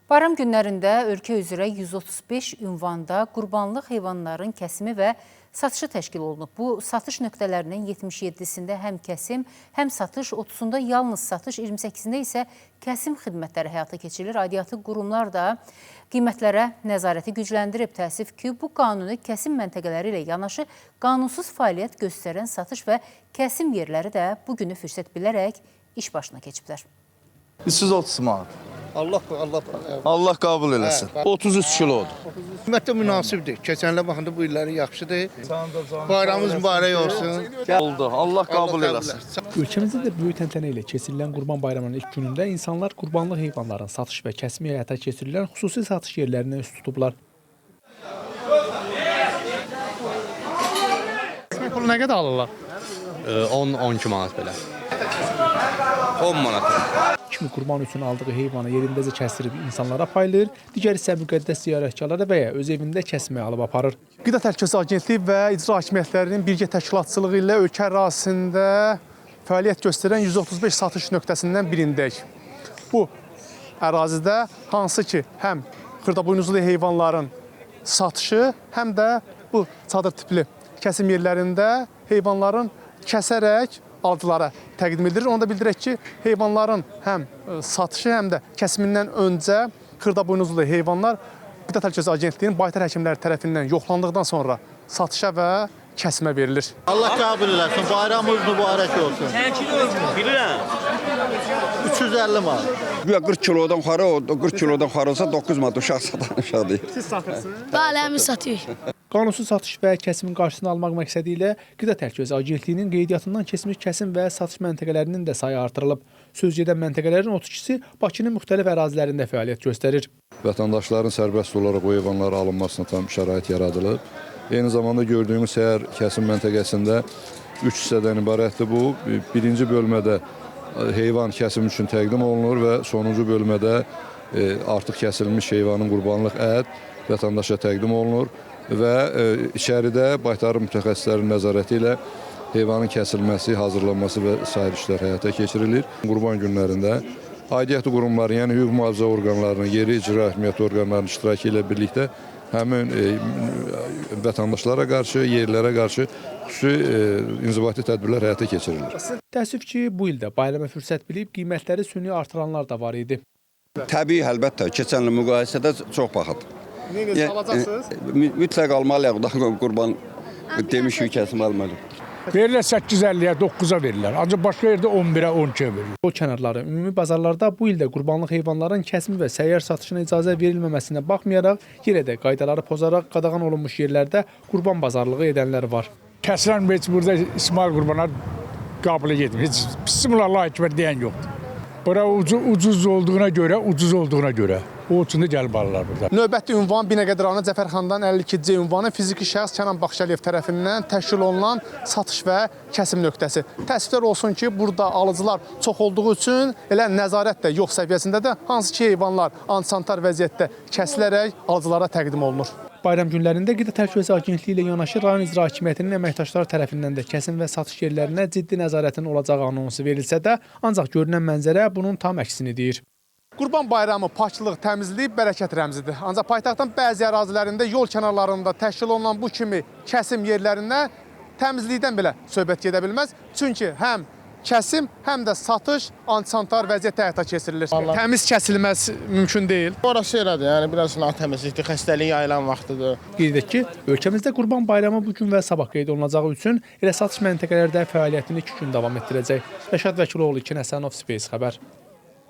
Bayram günlərində ölkə üzrə 135 ünvanda qurbanlıq heyvanların kəsimi və satışı təşkil olunub. Bu satış nöqtələrinin 77-sində həm kəsim, həm satış, 30-da yalnız satış, 28-də isə kəsim xidmətləri həyata keçirilir. Aidiyyatı qurumlar da qiymətlərə nəzarəti gücləndirib. Təəssüf ki, bu qanuni kəsim məntəqələri ilə yanaşı qanunsuz fəaliyyət göstərən satış və kəsim yerləri də bu günü fürsət bilərək iş başına keçiblər. 330 manat. Allah qəbul eləsin. 33 kilodur. Qiymətdə münasibdir. Keçənlə baxanda bu illəri yaxşıdır. Bayramımız mübarək olsun. Oldu. Allah qəbul eləsin. Ölkəmizdə də böyük təntənə ilə keçirilən Qurban Bayramının ilk günündə insanlar qurbanlıq heyvanların satış və kəsimi həyata keçirilən xüsusi satış yerlərinə üst tutublar. Pulu nə qədər alırlar? 10-12 manat belə. 10 manat. Kimi qurban üçün aldığı heyvanı yerindəcə kəsdirib insanlara paylayır, digər isə müqəddəs ziyarətçilərə və ya öz evində kəsməyə alıb aparır. Qida Təhlükəsizliyi Agentliyi və icra hakimiyyətlərinin birgə təşkilatçılığı ilə ölkə ərazisində fəaliyyət göstərən 135 satış nöqtəsindən birindəyik. Bu ərazidə hansı ki, həm xırdabuynuzlu heyvanların satışı, həm də bu çadır tipli kəsim yerlərində heyvanların kəsərək alıcılara təqdim edilir. Onu da bildirək ki, heyvanların həm satışı, həm də kəsimindən öncə xırdabuynuzlu heyvanlar Qida Təhlükəsizliyi Agentliyinin baytar həkimləri tərəfindən yoxlandıqdan sonra satışa və kəsimə verilir. Allah qəbul eləsin. Bayramımız mübarək olsun. Sən kilo bilirəm. 350 manat. 40 kilodan xara, 40 kilodan xarasa 9 manat uşaq satan uşaqdır. Siz satırsınız? Bəli, həmin satıyoruz. Qanunsuz satış və kəsimin qarşısını almaq məqsədi ilə Qida Təhlükəsizliyi Agentliyinin qeydiyyatından keçmiş kəsim və satış məntəqələrinin də sayı artırılıb. Sözgedən məntəqələrin 32-si Bakının müxtəlif ərazilərində fəaliyyət göstərir. Vətəndaşların sərbəst olaraq o heyvanların alınmasına tam şərait yaradılıb. Eyni zamanda gördüyümüz səhər kəsim məntəqəsində 3 hissədən ibarətdir bu. Birinci bölmədə heyvan kəsim üçün təqdim olunur və sonuncu bölmədə artıq kəsilmiş heyvanın qurbanlıq ət vətəndaşa təqdim olunur və içəridə baytarı mütəxəssislərin nəzarəti ilə heyvanın kəsilməsi, hazırlanması və sair işlər həyata keçirilir. Qurban günlərində aidiyyatı qurumların, yəni hüquq mühafizə orqanlarının, yeri icra hakimiyyəti orqanlarının iştirakı ilə birlikdə həmin vətəndaşlara qarşı, yerlərə qarşı xüsusi inzibati tədbirlər həyata keçirilir. Təəssüf ki, bu ildə bayrama fürsət bilib qiymətləri süni artıranlar da var idi. Təbii, əlbəttə, keçənlə müqayisədə çox baxıb. Neyiniz, alacaqsınız? Mütləq almalıyıq, qurban demiş ki, kəsim almalıyıq. Verirlər 8.50-yə, 9-a verirlər. Ancaq başqa yerdə 11-ə, 12-ə verirlər. O kənarları ümumi bazarlarda bu ildə qurbanlıq heyvanların kəsimi və səyyar satışına icazə verilməməsinə baxmayaraq, yenə də qaydaları pozaraq qadağan olunmuş yerlərdə qurban bazarlığı edənlər var. Kəsilən heç burada İsmail qurbana qabılə getmir. Heç bismillah Allah ekber deyən yoxdur. Bura ucuz olduğuna görə, o üçün də gəlib alırlar burada. Növbəti ünvan Binəqədi rayonu Cəfərxandan 52-ci ünvanı fiziki şəxs Kənan Baxşəliyev tərəfindən təşkil olunan satış və kəsim nöqtəsi. Təəssüflər olsun ki, burada alıcılar çox olduğu üçün elə nəzarət də yox səviyyəsində də hansı ki heyvanlar antisantar vəziyyətdə kəsilərək alıcılara təqdim olunur. Bayram günlərində Qida Təhlükəsizliyi Agentliyi ilə yanaşı rayon icra hakimiyyətinin əməkdaşları tərəfindən də kəsim və satış yerlərinə ciddi nəzarətin olacağı anonsu verilsə də, ancaq görünən mənzərə bunun tam əksini deyir. Qurban bayramı paklıq, təmizlik, bərəkət rəmzidir. Ancaq paytaxtın bəzi ərazilərində yol kənarlarında təşkil olunan bu kimi kəsim yerlərinə təmizlikdən belə söhbət gedə bilməz. Çünki həm kəsim, həm də satış antisantar vəziyyətdə həyata keçirilir. Təmiz kəsilməz mümkün deyil. Orası elədir, yəni biraz natəmizlikdir, xəstəlik yayılan vaxtıdır. Qeyd edək ki, ölkəmizdə Qurban Bayramı bu gün və sabah qeyd olunacağı üçün elə satış məntəqələrdə fəaliyyətini 2 gün davam etdirəcək. Rəşad Vəkiloğlu, İlkin Həsənov, Space xəbər.